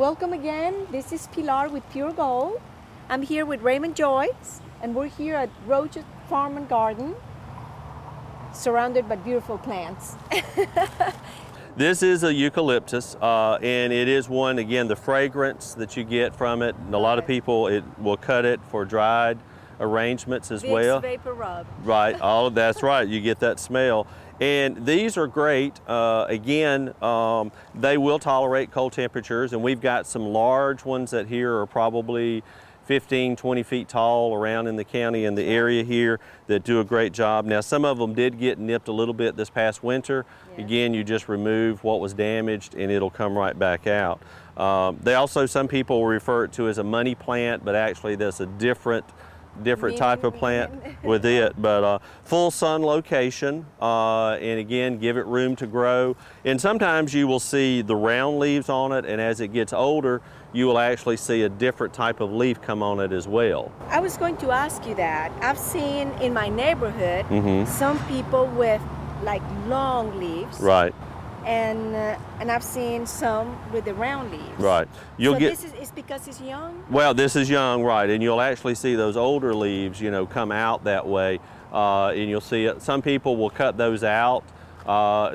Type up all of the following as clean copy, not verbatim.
Welcome again. This is Pilar with Pure Gold. I'm here with Raymond Joyce, and we're here at Roche Farm and Garden, surrounded by beautiful plants. This is a eucalyptus, and it is one, again, the fragrance that you get from it. A lot of people will cut it for dried arrangements as well. Vapor rub. Right, that's right, you get that smell. And these are great. Again, they will tolerate cold temperatures, and we've got some large ones that here are probably 15, 20 feet tall around in the county and the area here that do a great job. Now, some of them did get nipped a little bit this past winter. Yes. Again, you just remove what was damaged and it'll come right back out. Some people will refer it to as a money plant, but actually that's a different type of plant with it, but full sun location, and again, give it room to grow. And sometimes you will see the round leaves on it, and as it gets older, you will actually see a different type of leaf come on it as well. I was going to ask you that. I've seen in my neighborhood some people with like long leaves. Right. And I've seen some with the round leaves. Right. This is because it's young? Well, this is young, right, and you'll actually see those older leaves, come out that way, and you'll see it. Some people will cut those out.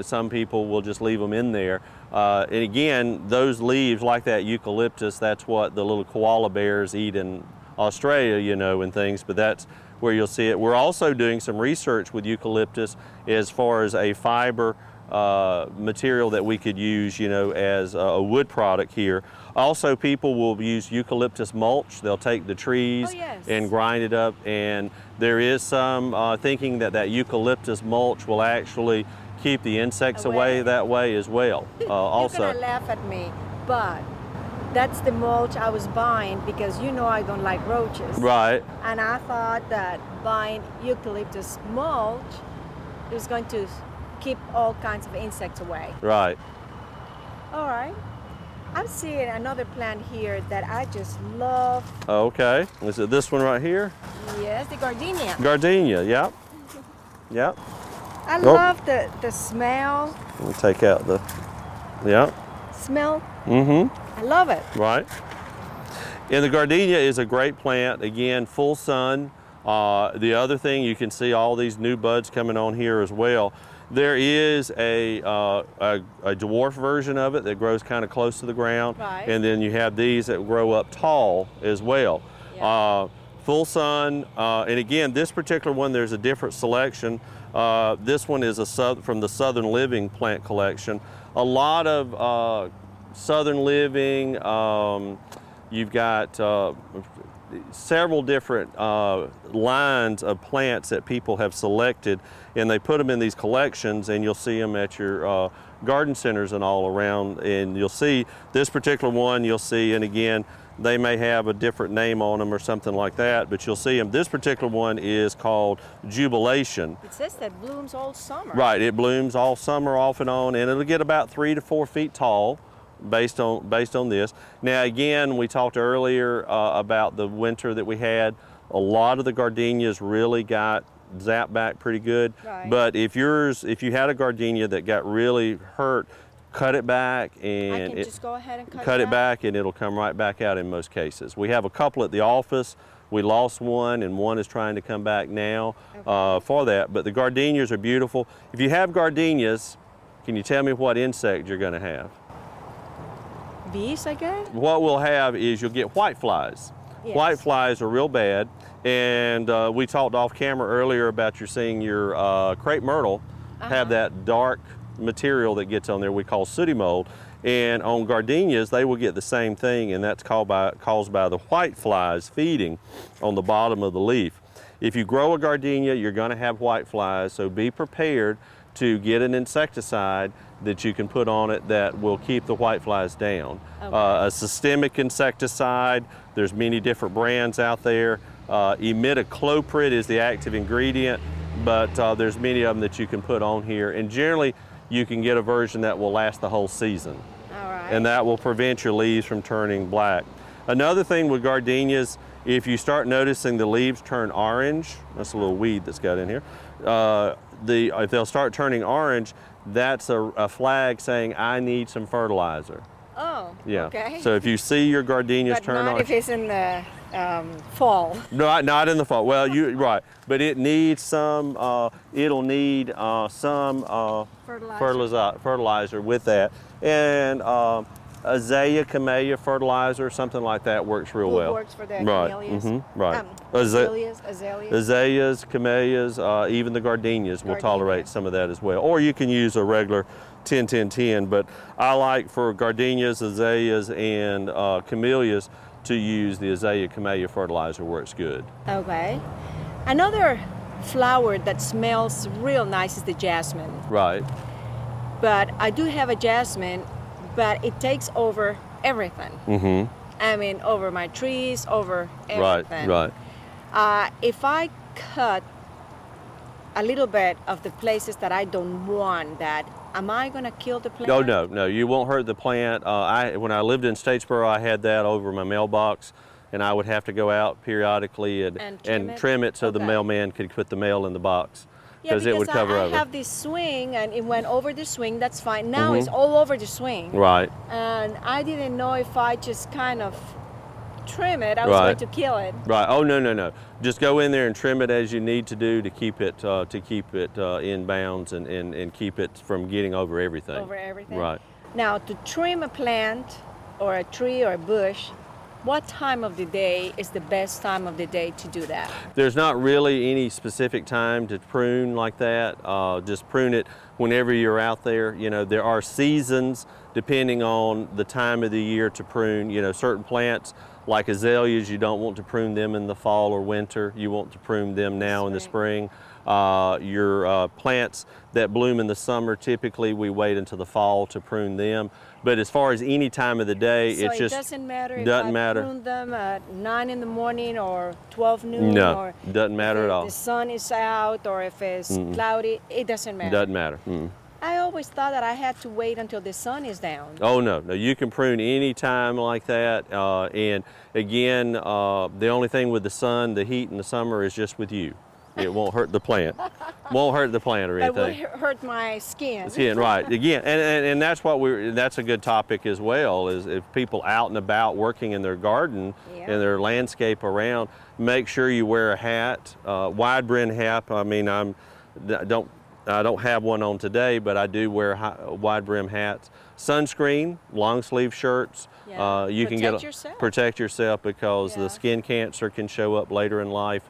Some people will just leave them in there. And again, those leaves, like that eucalyptus, that's what the little koala bears eat in Australia, and things, but that's where you'll see it. We're also doing some research with eucalyptus as far as a fiber material that we could use, as a wood product here. Also, people will use eucalyptus mulch. They'll take the trees and grind it up, and there is some thinking that eucalyptus mulch will actually keep the insects away that way as well. Also, you're gonna laugh at me, but that's the mulch I was buying because I don't like roaches. Right. And I thought that buying eucalyptus mulch is going to keep all kinds of insects away. Right. All right. I'm seeing another plant here that I just love. Okay. Is it this one right here? Yes, the Gardenia. Gardenia, yep. Yep. I love the smell. Let me take out the, Smell. I love it. Right. And the Gardenia is a great plant. Again, full sun. The other thing, you can see all these new buds coming on here as well. There is a dwarf version of it that grows kind of close to the ground, and then you have these that grow up tall as well. Yeah. Full sun, and again, this particular one, there's a different selection. This one is from the Southern Living plant collection. A lot of Southern Living, you've got several different lines of plants that people have selected, and they put them in these collections, and you'll see them at your garden centers and all around, and you'll see this particular one, and again, they may have a different name on them or something like that, but you'll see them. This particular one is called Jubilation. It says that blooms all summer. Right, it blooms all summer off and on, and it'll get about 3 to 4 feet tall. Based on this. Now again, we talked earlier about the winter that we had. A lot of the gardenias really got zapped back pretty good. Right. But if you had a gardenia that got really hurt, cut it back, and I can just go ahead and cut it back, and it'll come right back out in most cases. We have a couple at the office. We lost one, and one is trying to come back now for that. But the gardenias are beautiful. If you have gardenias, can you tell me what insect you're going to have? Bees, I guess? What we'll have is you'll get white flies. Yes. White flies are real bad, and we talked off camera earlier about seeing your crepe myrtle have that dark material that gets on there we call sooty mold, and on gardenias they will get the same thing, and that's caused by the white flies feeding on the bottom of the leaf. If you grow a gardenia, you're going to have white flies, so be prepared to get an insecticide that you can put on it that will keep the white flies down. Okay. A systemic insecticide, there's many different brands out there. Imidacloprid is the active ingredient, but there's many of them that you can put on here, and generally you can get a version that will last the whole season. All right. And that will prevent your leaves from turning black. Another thing with gardenias, if you start noticing the leaves turn orange, that's a little weed that's got in here, if they'll start turning orange, that's a flag saying, I need some fertilizer. Oh, Yeah. okay. So if you see your gardenias But turn not on, if it's in the fall. not in the fall. Well, you right, but it needs some. It'll need some fertilizer with that, and azalea, camellia fertilizer, something like that works real well. Works for the Right. camellias. Right. Azaleas. Azaleas, camellias, even the gardenias will tolerate some of that as well. Or you can use a regular 10-10-10, but I like for gardenias, azaleas, and camellias to use the azalea camellia fertilizer where it's good. Okay. Another flower that smells real nice is the jasmine. Right. But I do have a jasmine, but it takes over everything. Mm-hmm. I mean, over my trees, over everything. Right. If I cut a little bit of the places that I don't want that, am I going to kill the plant? Oh, no, you won't hurt the plant. When I lived in Statesboro, I had that over my mailbox, and I would have to go out periodically and trim it so the mailman could put the mail in the box. Yeah, because it would cover I over. have this swing, and it went over the swing. That's fine. Now it's all over the swing. Right. And I didn't know if I just kind of trim it, I was going to kill it. Right. Oh, no. Just go in there and trim it as you need to do to keep it in bounds and keep it from getting over everything. Over everything. Right. Now, to trim a plant or a tree or a bush, what time of the day is the best time of the day to do that? There's not really any specific time to prune like that. Just prune it whenever you're out there. You know, there are seasons depending on the time of the year to prune. You know, certain plants like azaleas, you don't want to prune them in the fall or winter. You want to prune them now in the spring. Your plants that bloom in the summer, typically we wait until the fall to prune them. But as far as any time of the day, so it's just doesn't matter if I prune them at 9 in the morning or 12 noon. No, or doesn't matter at all. The sun is out or if it's cloudy, it doesn't matter. Doesn't matter. I always thought that I had to wait until the sun is down. Oh, no, you can prune any time like that. And again, the only thing with the sun, the heat in the summer is just with you. It won't hurt the plant. Won't hurt the plant or anything. It will hurt my skin. Skin, right. Again, and that's that's a good topic as well, is if people out and about working in their garden and their landscape around, make sure you wear a hat, wide brim hat. I mean, I don't have one on today, but I do wear wide brim hats. Sunscreen, long sleeve shirts. You can protect yourself because the skin cancer can show up later in life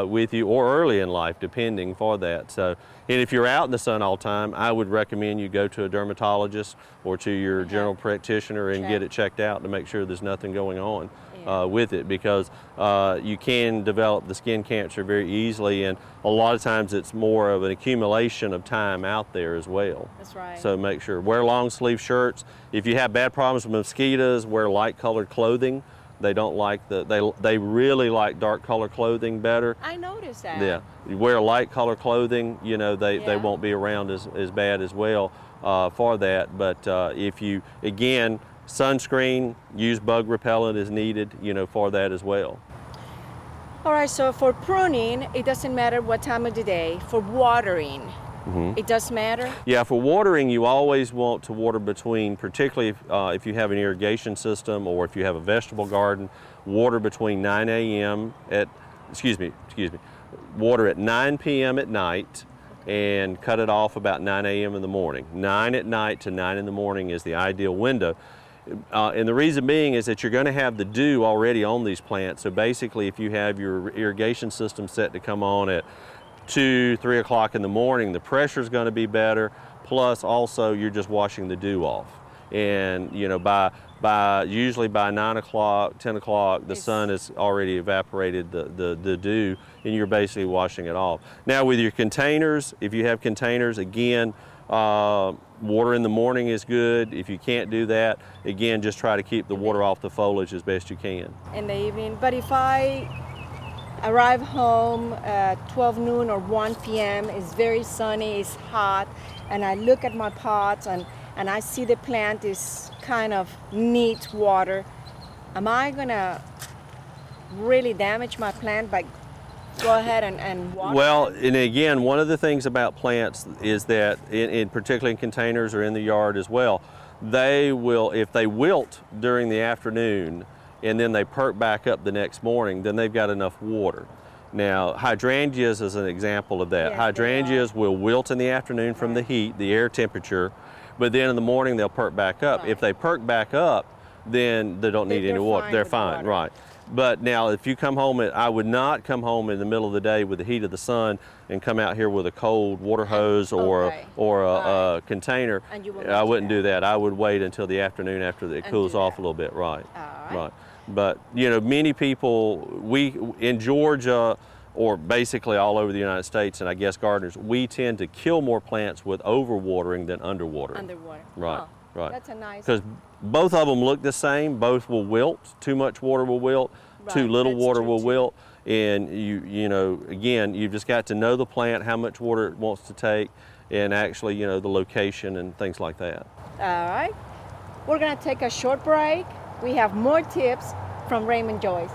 with you or early in life, depending for that. So, and if you're out in the sun all the time, I would recommend you go to a dermatologist or to your general practitioner and get it checked out to make sure there's nothing going on with it, because you can develop the skin cancer very easily, and a lot of times it's more of an accumulation of time out there as well. That's right. So make sure, wear long sleeve shirts. If you have bad problems with mosquitoes, wear light colored clothing. They don't like they really like dark color clothing better. I noticed that. Yeah, you wear light color clothing, you know, they won't be around as bad as well for that. But if you, again, sunscreen, use bug repellent as needed, you know, for that as well. All right, so for pruning, it doesn't matter what time of the day. For watering, it does matter? Yeah, for watering, you always want to water between, particularly if you have an irrigation system or if you have a vegetable garden, water between 9 a.m. water at 9 p.m. at night and cut it off about 9 a.m. in the morning. 9 at night to 9 in the morning is the ideal window. And the reason being is that you're going to have the dew already on these plants. So basically, if you have your irrigation system set to come on at 2, 3 o'clock in the morning, the pressure is going to be better. Plus, also, you're just washing the dew off. And you know, usually by 9 o'clock, 10 o'clock, the sun has already evaporated the dew, and you're basically washing it off. Now, with your containers, if you have containers, again, water in the morning is good. If you can't do that, again, just try to keep the water off the foliage as best you can. In the evening. But if I arrive home at 12 noon or 1 p.m., it's very sunny, it's hot, and I look at my pots and I see the plant is kind of needs water, am I gonna really damage my plant by go ahead and water? Well, and again, one of the things about plants is that, particularly in containers or in the yard as well, they will, if they wilt during the afternoon and then they perk back up the next morning, then they've got enough water. Now, hydrangeas is an example of that. Yes, Hydrangeas will wilt in the afternoon from the heat, the air temperature, but then in the morning they'll perk back up. Right. If they perk back up, then they don't need any water. They're fine, right. But now if you come home, I would not come home in the middle of the day with the heat of the sun and come out here with a cold water hose or, a container. And you will I wouldn't do that. I would wait until the afternoon after it cools off a little bit, right. Right. But you know, many people, in Georgia, or basically all over the United States, and I guess gardeners, we tend to kill more plants with overwatering than underwatering. Underwater. Right, Oh, right. That's a nice. Because both of them look the same. Both will wilt. Too much water will wilt. Too Right, little that's water true will too. wilt. And you know, again, you've just got to know the plant, how much water it wants to take, and actually, you know, the location and things like that. All right. We're gonna take a short break. We have more tips from Raymond Joyce.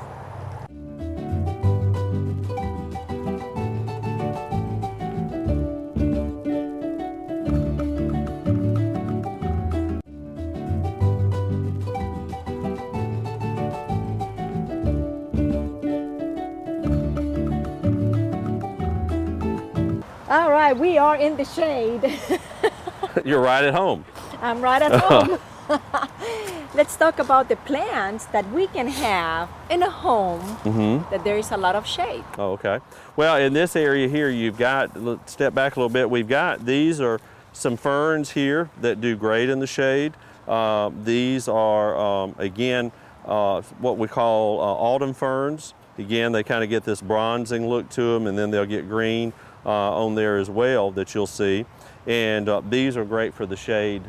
All right, we are in the shade. You're right at home. I'm right at home. Let's talk about the plants that we can have in a home that there is a lot of shade. Oh, okay. Well, in this area here, you've got, let's step back a little bit, we've got, these are some ferns here that do great in the shade. These are, again, what we call autumn ferns. Again, they kind of get this bronzing look to them, and then they'll get green on there as well that you'll see. And these are great for the shade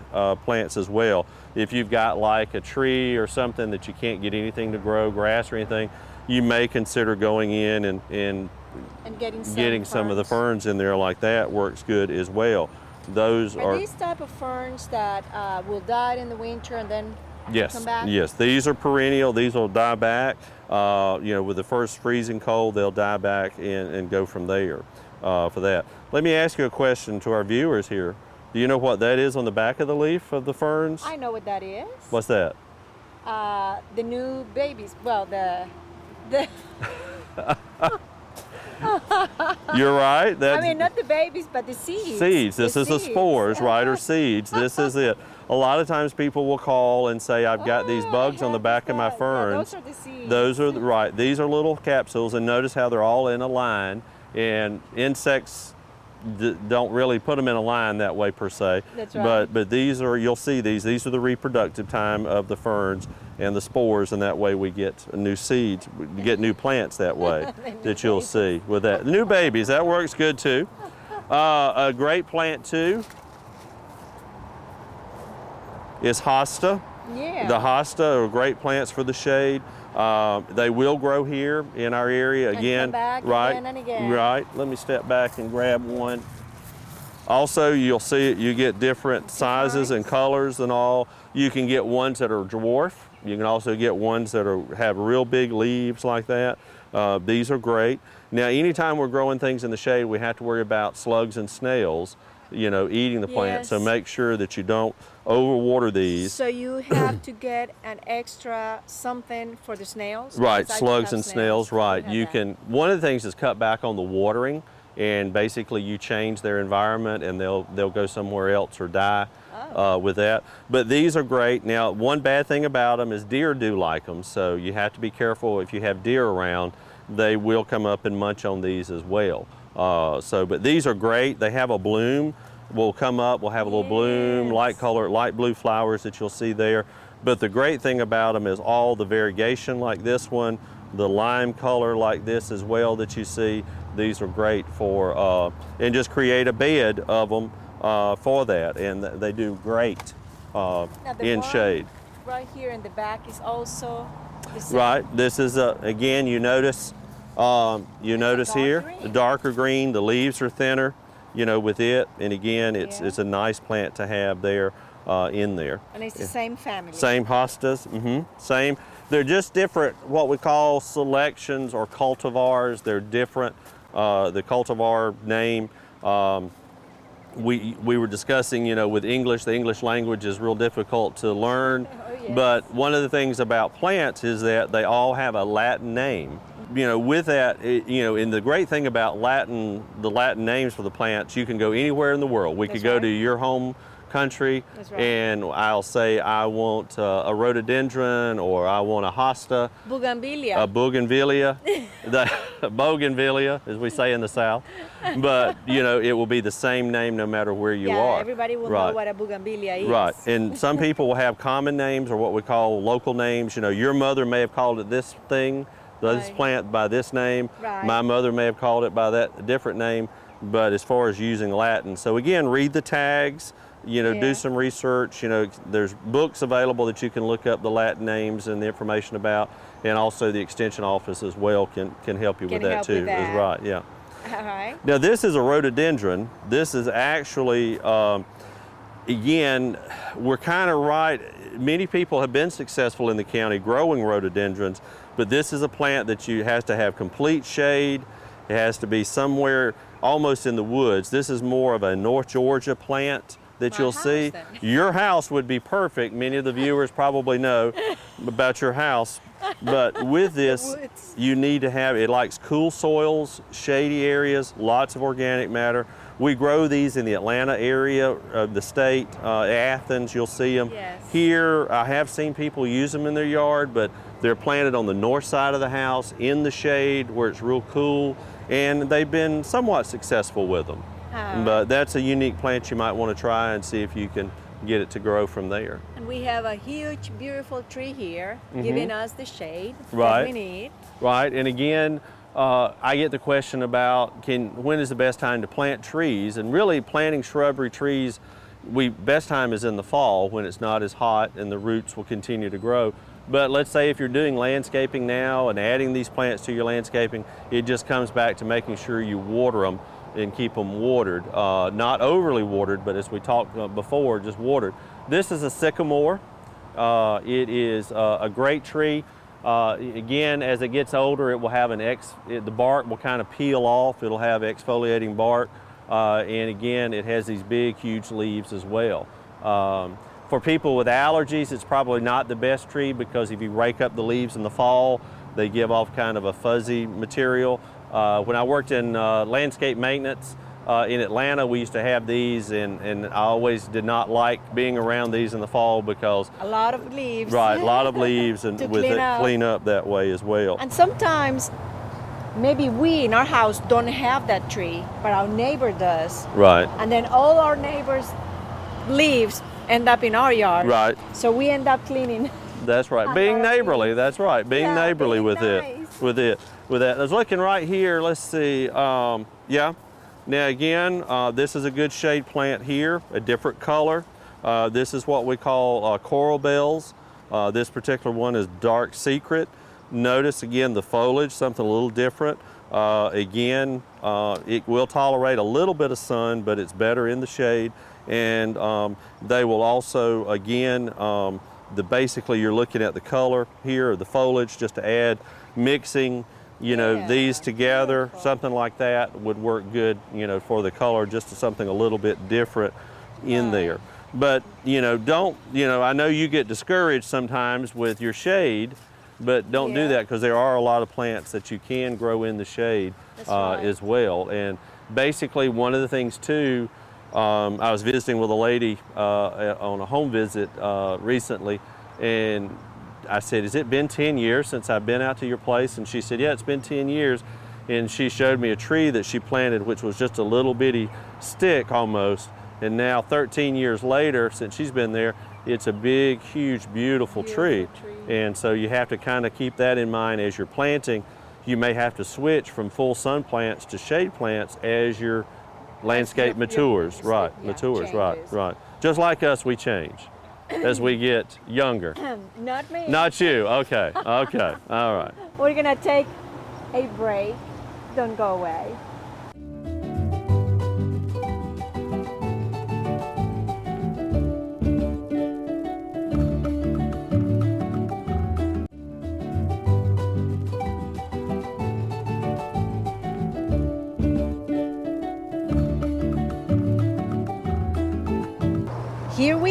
plants as well. If you've got like a tree or something that you can't get anything to grow, grass or anything, you may consider going in and getting some of the ferns in there like that. Works good as well. Those are these type of ferns that will die in the winter and then come back? Yes, these are perennial. These will die back. You know, with the first freezing cold, they'll die back and go from there for that. Let me ask you a question to our viewers here. Do you know what that is on the back of the leaf of the ferns? I know what that is. What's that? The new babies. Well, the You're right. I mean, not the babies, but the seeds. Seeds. This is the spores, right, or seeds. This is it. A lot of times people will call and say, I've got these bugs on the back of my ferns. Yeah, those are the seeds. Those are, right. These are little capsules, and notice how they're all in a line, and insects don't really put them in a line that way per se. That's right. But these are, you'll see these are the reproductive time of the ferns and the spores, and that way we get new seeds, we get new plants that way that you'll see with that. New babies, that works good too. A great plant too is hosta. Yeah. The hosta are great plants for the shade. They will grow here in our area again. Come back right, again and again. Right. Let me step back and grab one. Also, you'll see it. You get different sizes and colors and all. You can get ones that are dwarf. You can also get ones that have real big leaves like that. These are great. Now, anytime we're growing things in the shade, we have to worry about slugs and snails, you know, eating the plant. Yes. So make sure that you don't overwater these. So you have to get an extra something for the snails? Right, Because I slugs do and have snails, right. have You that. can, one of the things is cut back on the watering, and basically you change their environment and they'll go somewhere else or die with that. But these are great. Now, one bad thing about them is deer do like them, so you have to be careful if you have deer around, they will come up and munch on these as well. But these are great. They have a bloom. Will come up, we'll have a little bloom, light color, light blue flowers that you'll see there. But the great thing about them is all the variegation like this one, the lime color like this as well that you see. These are great for, and just create a bed of them for that. And they do great in shade. Right here in the back is also the same. Right, this is, again, you notice here, green. the darker green, the leaves are thinner, you know, with it. And again, it's a nice plant to have there in there. And it's the same family. Same hostas, same. They're just different, what we call selections or cultivars. They're different. The cultivar name we were discussing, with English, the English language is real difficult to learn. Oh, yes. But one of the things about plants is that they all have a Latin name. With that, and the great thing about the Latin names for the plants, you can go anywhere in the world. We could go to your home country, That's right. and I'll say I want a rhododendron, or I want a hosta, Bougainvillea. a bougainvillea, bougainvillea, as we say in the South. But it will be the same name no matter where you are. Everybody will Right. know what a bougainvillea is. Right, and some people will have common names, or what we call local names. Your mother may have called it this thing, this Right. plant by this name. Right. My mother may have called it by that different name. But as far as using Latin, so again, read the tags. Do Yeah. some research. There's books available that you can look up the Latin names and the information about, and also the extension office as well can help you with Can that help too. with that. Is right, yeah. All right. Now this is a rhododendron. This is actually, again, we're kind of right. Many people have been successful in the county growing rhododendrons, but this is a plant that has to have complete shade. It has to be somewhere almost in the woods. This is more of a North Georgia plant that My you'll house, see. then. Your house would be perfect. Many of the viewers probably know about your house. But with this, woods. you need to have, it likes cool soils, shady areas, lots of organic matter. We grow these in the Atlanta area of the state, Athens, you'll see them. Yes. Here, I have seen people use them in their yard, but they're planted on the north side of the house in the shade where it's real cool, and they've been somewhat successful with them. But that's a unique plant you might want to try and see if you can get it to grow from there. And we have a huge, beautiful tree here, giving us the shade Right. that we need. Right, and again, I get the question about when is the best time to plant trees, and really planting shrubbery trees, best time is in the fall when it's not as hot and the roots will continue to grow. But let's say if you're doing landscaping now and adding these plants to your landscaping, it just comes back to making sure you water them and keep them watered, not overly watered, but as we talked before, just watered. This is a sycamore. It is a great tree. Again, as it gets older, it will have the bark will kind of peel off. It'll have exfoliating bark, and again, it has these big, huge leaves as well. For people with allergies, it's probably not the best tree because if you rake up the leaves in the fall, they give off kind of a fuzzy material. When I worked in landscape maintenance in Atlanta, we used to have these, and I always did not like being around these in the fall because A lot of leaves. right, a lot of leaves, and To with clean it up. clean up that way as well. And sometimes, maybe we in our house don't have that tree, but our neighbor does. Right, And then all our neighbors' leaves end up in our yard. right. So we end up cleaning. That's right. A Being lot of neighborly. leaves. That's right. Being Yeah, neighborly being with nice. with that. I was looking right here. Let's see. Yeah. Now again, this is a good shade plant here. A different color. This is what we call coral bells. This particular one is dark secret. Notice again the foliage, something a little different. Again, it will tolerate a little bit of sun, but it's better in the shade. And they will also, again, basically you're looking at the color here, the foliage, just to add mixing, Yeah, these together, beautiful. something like that would work good, for the color, just to something a little bit different in Right. there. But, don't, I know you get discouraged sometimes with your shade, but don't do Yeah. that because there are a lot of plants that you can grow in the shade That's right. as well. And basically one of the things too, I was visiting with a lady on a home visit recently, and I said, has it been 10 years since I've been out to your place? And she said, yeah, it's been 10 years. And she showed me a tree that she planted, which was just a little bitty stick almost. And now 13 years later, since she's been there, it's a big, huge, beautiful tree. And so you have to kind of keep that in mind as you're planting. You may have to switch from full sun plants to shade plants as your landscape matures. Right, matures, right, changes. right. Just like us, we change as we get younger. Not me. Not you, okay, okay, all right. We're gonna take a break. Don't go away.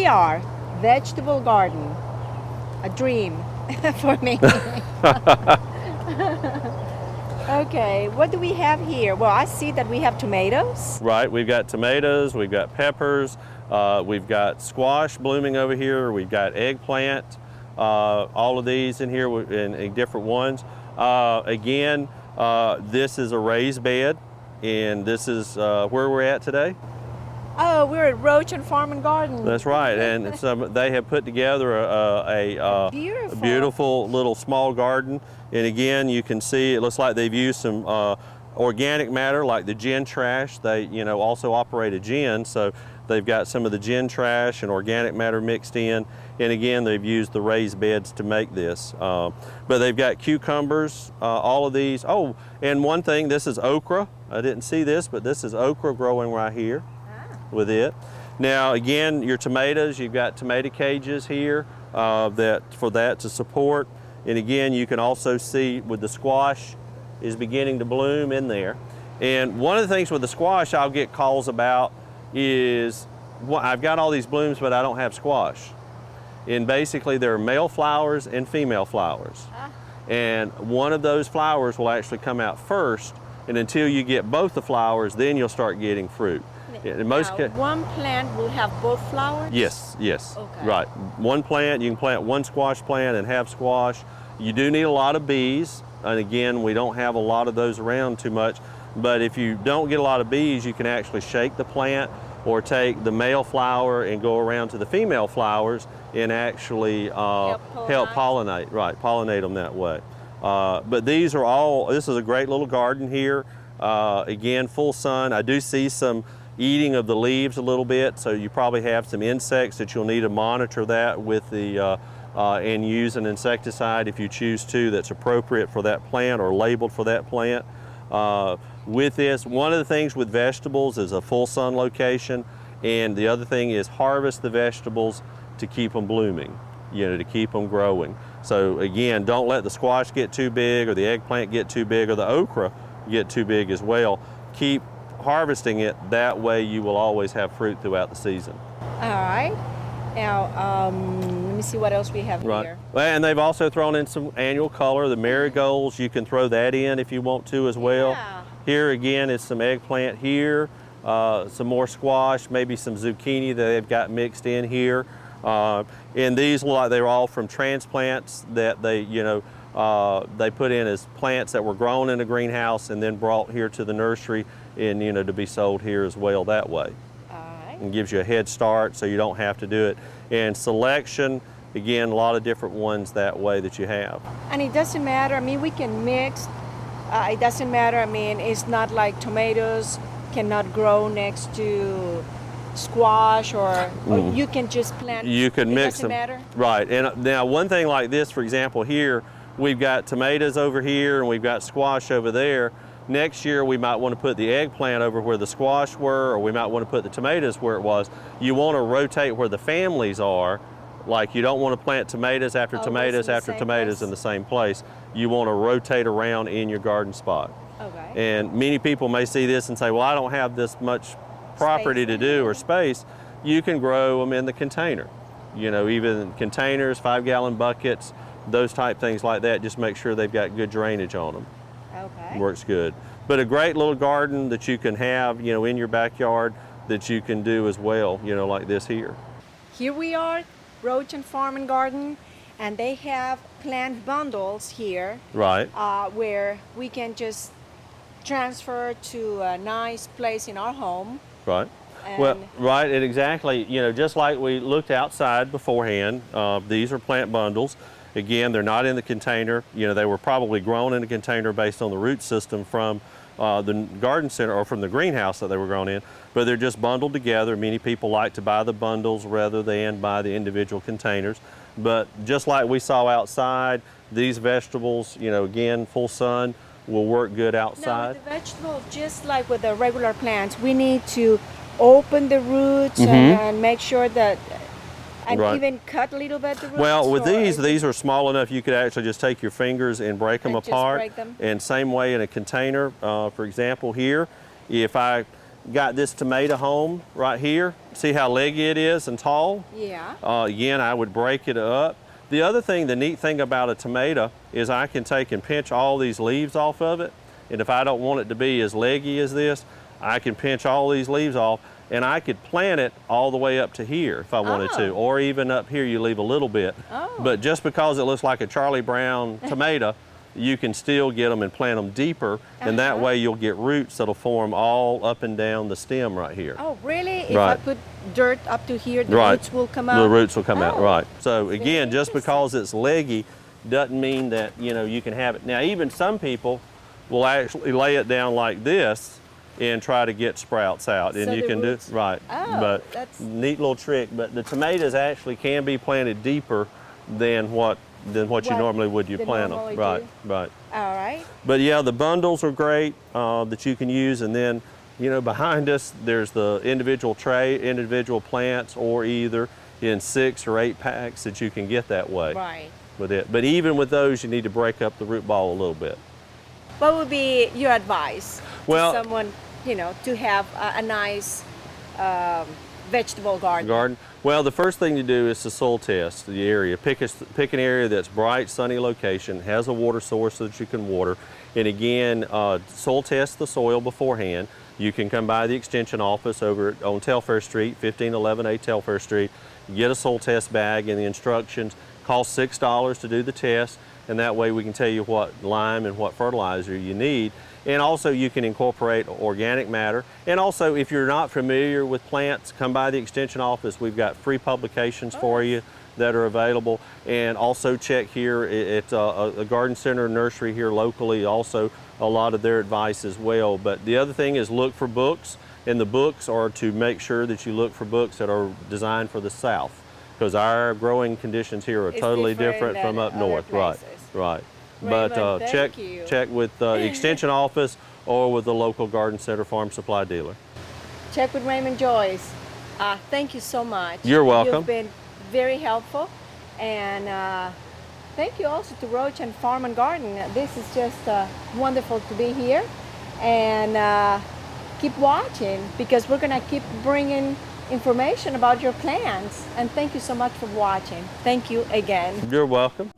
we are, vegetable garden, a dream for me. Okay, what do we have here? Well, I see that we have tomatoes. Right, we've got tomatoes, we've got peppers, we've got squash blooming over here, we've got eggplant, all of these in here in different ones. Again, this is a raised bed, and this is where we're at today. Oh, we're at Roche and Farm and Garden. That's right, and they have put together a beautiful little small garden. And again, you can see it looks like they've used some organic matter, like the gin trash. They, also operate a gin, so they've got some of the gin trash and organic matter mixed in. And again, they've used the raised beds to make this. But they've got cucumbers, all of these. Oh, and one thing, this is okra. I didn't see this, but this is okra growing right here with it. Now again, your tomatoes, you've got tomato cages here for that to support. And again, you can also see with the squash is beginning to bloom in there. And one of the things with the squash I'll get calls about is, well, I've got all these blooms, but I don't have squash. And basically there are male flowers and female flowers. And one of those flowers will actually come out first, and until you get both the flowers, then you'll start getting fruit. In most cases, one plant will have both flowers? Yes, yes. Okay. Right. One plant, you can plant one squash plant and have squash. You do need a lot of bees, and again, we don't have a lot of those around too much, but if you don't get a lot of bees, you can actually shake the plant or take the male flower and go around to the female flowers and actually help pollinate, right, pollinate them that way. But these are all, this is a great little garden here. Again, full sun. I do see some eating of the leaves a little bit, so you probably have some insects that you'll need to monitor that with the and use an insecticide if you choose to that's appropriate for that plant or labeled for that plant. With this, one of the things with vegetables is a full sun location, and the other thing is harvest the vegetables to keep them blooming, to keep them growing. So again, don't let the squash get too big or the eggplant get too big or the okra get too big as well. Keep harvesting it, that way you will always have fruit throughout the season. All right. Now, let me see what else we have here. Well, and they've also thrown in some annual color. The marigolds, you can throw that in if you want to as well. Yeah. Here again is some eggplant here, some more squash, maybe some zucchini that they've got mixed in here. And these look like they were all from transplants that they, they put in as plants that were grown in a greenhouse and then brought here to the nursery and, to be sold here as well that way. And gives you a head start so you don't have to do it. And selection, again, a lot of different ones that way that you have. And it doesn't matter, we can mix. It doesn't matter, it's not like tomatoes cannot grow next to squash or you can just plant. You can mix them. It doesn't matter? Right, and now one thing like this, for example, here, we've got tomatoes over here and we've got squash over there. Next year, we might want to put the eggplant over where the squash were, or we might want to put the tomatoes where it was. You want to rotate where the families are. Like you don't want to plant tomatoes after tomatoes after tomatoes in the same place. You want to rotate around in your garden spot. Okay. And many people may see this and say, well, I don't have this much property to do or space. You can grow them in the container. Even containers, 5-gallon buckets, those type things like that. Just make sure they've got good drainage on them. Okay. Works good. But a great little garden that you can have, in your backyard that you can do as well, like this here. Here we are, Roche and Farm and Garden, and they have plant bundles here. Right. Where we can just transfer to a nice place in our home. Right. Well, right, and exactly, just like we looked outside beforehand, these are plant bundles. Again, they're not in the container. They were probably grown in a container based on the root system from the garden center or from the greenhouse that they were grown in, but they're just bundled together. Many people like to buy the bundles rather than buy the individual containers. But just like we saw outside, these vegetables, again, full sun, will work good outside. Now, with the vegetables, just like with the regular plants, we need to open the roots and make sure that, and even cut a little bit the roots. Well, with these are small enough you could actually just take your fingers and break them apart. Just break them. And same way in a container, for example here, if I got this tomato home right here. See how leggy it is and tall? Yeah. Again, I would break it up. The other thing, the neat thing about a tomato is I can take and pinch all these leaves off of it. And if I don't want it to be as leggy as this, I can pinch all these leaves off and I could plant it all the way up to here if I wanted to, or even up here you leave a little bit. But just because it looks like a Charlie Brown tomato, you can still get them and plant them deeper, and that way you'll get roots that'll form all up and down the stem right here. Oh, really? If I put dirt up to here, the roots will come out? The roots will come out, right. So again, just because it's leggy doesn't mean that, you know, you can have it. Now, even some people will actually lay it down like this and try to get sprouts out, and so you can roots, do right. But that's neat little trick. But the tomatoes actually can be planted deeper than what you normally would. You plant them, right? All right. But yeah, the bundles are great that you can use, and then you know behind us there's the individual plants, or either in 6 or 8 packs that you can get that way. Right. With it, but even with those, you need to break up the root ball a little bit. What would be your advice to someone, you know, to have a nice vegetable garden? Well, the first thing to do is to soil test the area. Pick an area that's bright, sunny location, has a water source so that you can water. And again, soil test the soil beforehand. You can come by the extension office over on Telfair Street, 1511A Telfair Street, get a soil test bag, and the instructions cost $6 to do the test. And that way we can tell you what lime and what fertilizer you need. And also you can incorporate organic matter. And also if you're not familiar with plants, come by the extension office. We've got free publications for you that are available. And also check here at a garden center nursery here locally, also a lot of their advice as well. But the other thing is look for books, and the books are to make sure that you look for books that are designed for the South, because our growing conditions here are totally different from up north. Right. Raymond, but check with the extension office or with the local garden center farm supply dealer. Check with Raymond Joyce. Thank you so much. You're welcome. You've been very helpful, and thank you also to Roche and Farm and Garden. This is just wonderful to be here, and keep watching, because we're gonna keep bringing information about your plants. And thank you so much for watching. Thank you again. You're welcome.